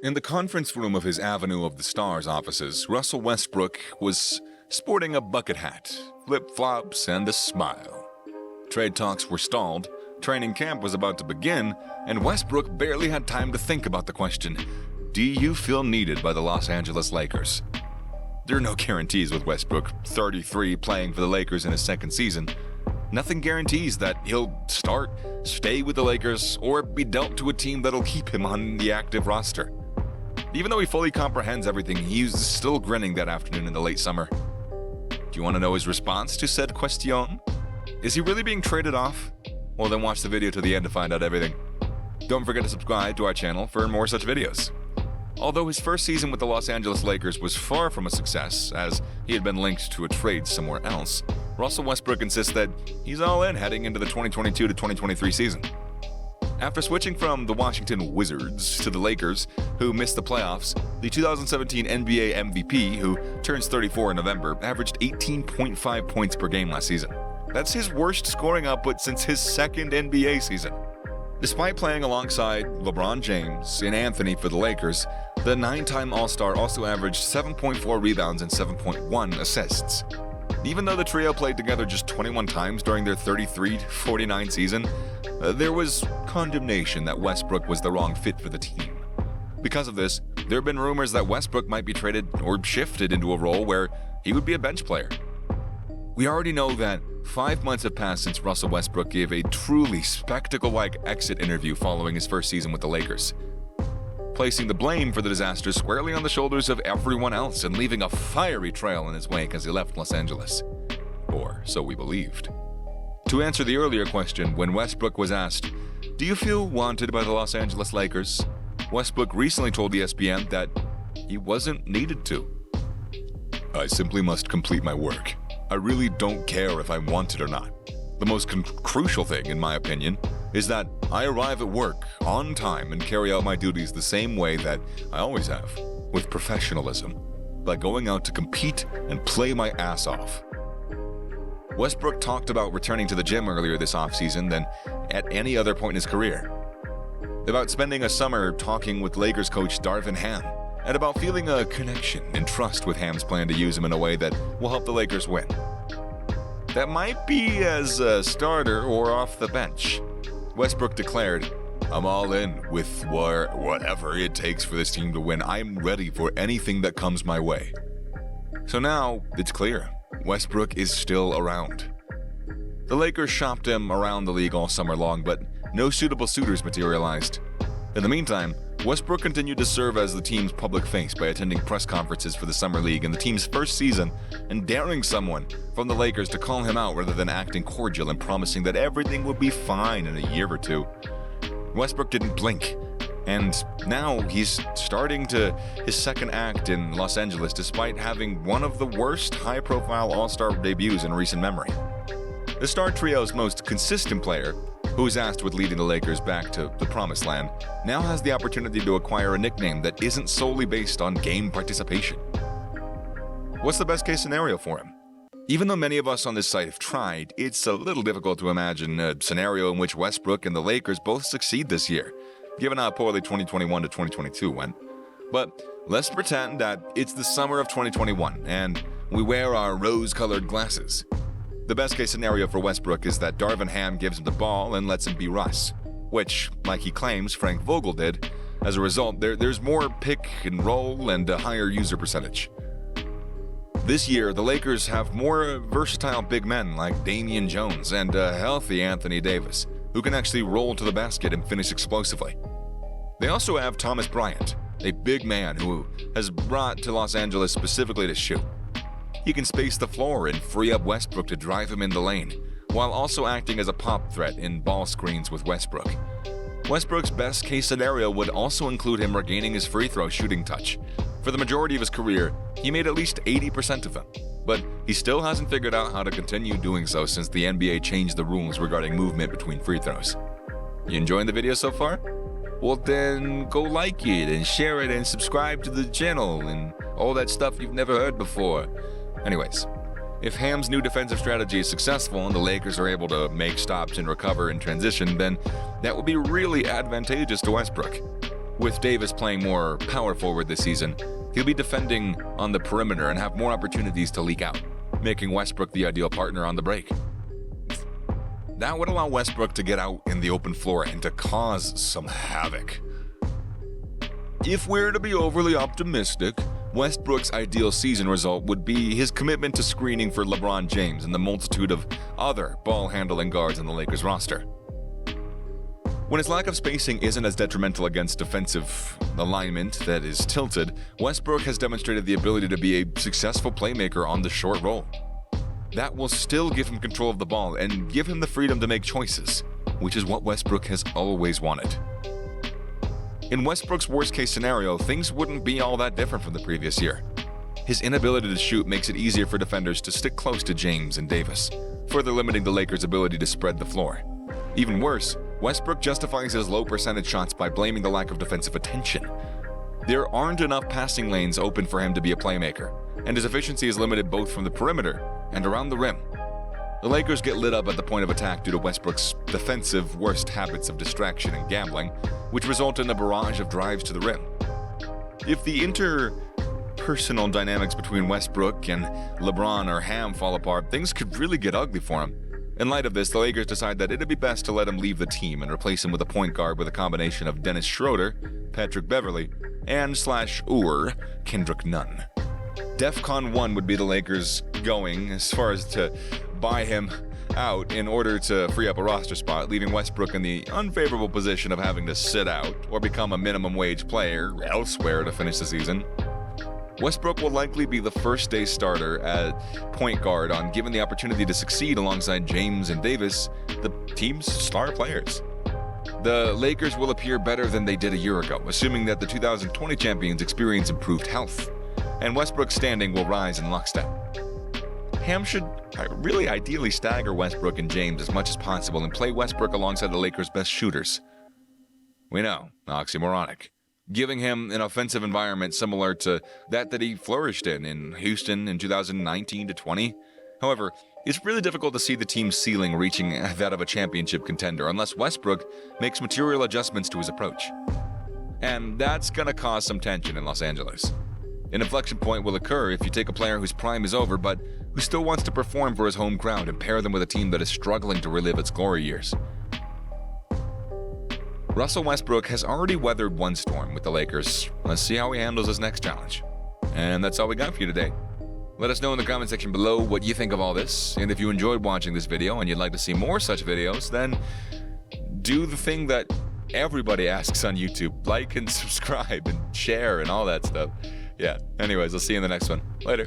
In the conference room of his Avenue of the Stars offices, Russell Westbrook was sporting a bucket hat, flip-flops, and a smile. Trade talks were stalled, training camp was about to begin, and Westbrook barely had time to think about the question, do you feel needed by the Los Angeles Lakers? There are no guarantees with Westbrook, 33, playing for the Lakers in his second season. Nothing guarantees that he'll start, stay with the Lakers, or be dealt to a team that'll keep him on the active roster. Even though he fully comprehends everything, he's still grinning that afternoon in the late summer. Do you want to know his response to said question? Is he really being traded off? Well, then watch the video to the end to find out everything. Don't forget to subscribe to our channel for more such videos. Although his first season with the Los Angeles Lakers was far from a success, as he had been linked to a trade somewhere else, Russell Westbrook insists that he's all in heading into the 2022 to 2023 season. After switching from the Washington Wizards to the Lakers, who missed the playoffs, the 2017 NBA MVP, who turns 34 in November, averaged 18.5 points per game last season. That's his worst scoring output since his second NBA season. Despite playing alongside LeBron James and Anthony for the Lakers, the 9-time All-Star also averaged 7.4 rebounds and 7.1 assists. Even though the trio played together just 21 times during their 33-49 season, there was condemnation that Westbrook was the wrong fit for the team. Because of this, there have been rumors that Westbrook might be traded or shifted into a role where he would be a bench player. We already know that 5 months have passed since Russell Westbrook gave a truly spectacle-like exit interview following his first season with the Lakers, placing the blame for the disaster squarely on the shoulders of everyone else and leaving a fiery trail in his wake as he left Los Angeles. Or so we believed. To answer the earlier question, when Westbrook was asked, "Do you feel wanted by the Los Angeles Lakers?" Westbrook recently told ESPN that he wasn't needed to. "I simply must complete my work. I really don't care if I'm wanted or not. The most crucial thing, in my opinion, is that I arrive at work on time and carry out my duties the same way that I always have, with professionalism, by going out to compete and play my ass off." Westbrook talked about returning to the gym earlier this offseason than at any other point in his career, about spending a summer talking with Lakers coach Darvin Ham, and about feeling a connection and trust with Ham's plan to use him in a way that will help the Lakers win. That might be as a starter or off the bench. Westbrook declared, "I'm all in with whatever it takes for this team to win. I'm ready for anything that comes my way." So now it's clear, Westbrook is still around. The Lakers shopped him around the league all summer long, but no suitable suitors materialized. In the meantime, Westbrook continued to serve as the team's public face by attending press conferences for the Summer League in the team's first season and daring someone from the Lakers to call him out rather than acting cordial and promising that everything would be fine in a year or two. Westbrook didn't blink, and now he's starting his second act in Los Angeles despite having one of the worst high-profile All-Star debuts in recent memory. The star trio's most consistent player, who was asked with leading the Lakers back to the promised land, now has the opportunity to acquire a nickname that isn't solely based on game participation. What's the best case scenario for him? Even though many of us on this site have tried, it's a little difficult to imagine a scenario in which Westbrook and the Lakers both succeed this year, given how poorly 2021 to 2022 went. But let's pretend that it's the summer of 2021 and we wear our rose-colored glasses. The best case scenario for Westbrook is that Darvin Ham gives him the ball and lets him be Russ, which, like he claims Frank Vogel did, as a result, there's more pick and roll and a higher user percentage. This year, the Lakers have more versatile big men like Damian Jones and a healthy Anthony Davis, who can actually roll to the basket and finish explosively. They also have Thomas Bryant, a big man who has brought to Los Angeles specifically to shoot. He can space the floor and free up Westbrook to drive him in the lane, while also acting as a pop threat in ball screens with Westbrook. Westbrook's best case scenario would also include him regaining his free throw shooting touch. For the majority of his career, he made at least 80% of them, but he still hasn't figured out how to continue doing so since the NBA changed the rules regarding movement between free throws. You enjoying the video so far? Well then, go like it and share it and subscribe to the channel and all that stuff you've never heard before. Anyways, if Ham's new defensive strategy is successful and the Lakers are able to make stops and recover in transition, then that would be really advantageous to Westbrook. With Davis playing more power forward this season, he'll be defending on the perimeter and have more opportunities to leak out, making Westbrook the ideal partner on the break. That would allow Westbrook to get out in the open floor and to cause some havoc. If we're to be overly optimistic, Westbrook's ideal season result would be his commitment to screening for LeBron James and the multitude of other ball-handling guards on the Lakers roster. When his lack of spacing isn't as detrimental against defensive alignment that is tilted, Westbrook has demonstrated the ability to be a successful playmaker on the short roll. That will still give him control of the ball and give him the freedom to make choices, which is what Westbrook has always wanted. In Westbrook's worst-case scenario, things wouldn't be all that different from the previous year. His inability to shoot makes it easier for defenders to stick close to James and Davis, further limiting the Lakers' ability to spread the floor. Even worse, Westbrook justifies his low percentage shots by blaming the lack of defensive attention. There aren't enough passing lanes open for him to be a playmaker, and his efficiency is limited both from the perimeter and around the rim. The Lakers get lit up at the point of attack due to Westbrook's defensive worst habits of distraction and gambling, which result in a barrage of drives to the rim. If the interpersonal dynamics between Westbrook and LeBron or Ham fall apart, things could really get ugly for him. In light of this, the Lakers decide that it'd be best to let him leave the team and replace him with a point guard with a combination of Dennis Schroeder, Patrick Beverley, and Kendrick Nunn. DEFCON 1 would be the Lakers going as far as to buy him out in order to free up a roster spot, leaving Westbrook in the unfavorable position of having to sit out or become a minimum wage player elsewhere to finish the season. Westbrook will likely be the first-day starter at point guard given the opportunity to succeed alongside James and Davis, the team's star players. The Lakers will appear better than they did a year ago, assuming that the 2020 champions experience improved health, and Westbrook's standing will rise in lockstep. Ham should really ideally stagger Westbrook and James as much as possible and play Westbrook alongside the Lakers' best shooters. We know, oxymoronic. Giving him an offensive environment similar to that he flourished in Houston in 2019 to 20. However, it's really difficult to see the team's ceiling reaching that of a championship contender unless Westbrook makes material adjustments to his approach. And that's gonna cause some tension in Los Angeles. An inflection point will occur if you take a player whose prime is over but who still wants to perform for his home crowd and pair them with a team that is struggling to relive its glory years. Russell Westbrook has already weathered one storm with the Lakers. Let's see how he handles his next challenge. And that's all we got for you today. Let us know in the comment section below what you think of all this, and if you enjoyed watching this video and you'd like to see more such videos, then do the thing that everybody asks on YouTube. Like and subscribe and share and all that stuff. Yeah, anyways, I'll see you in the next one. Later.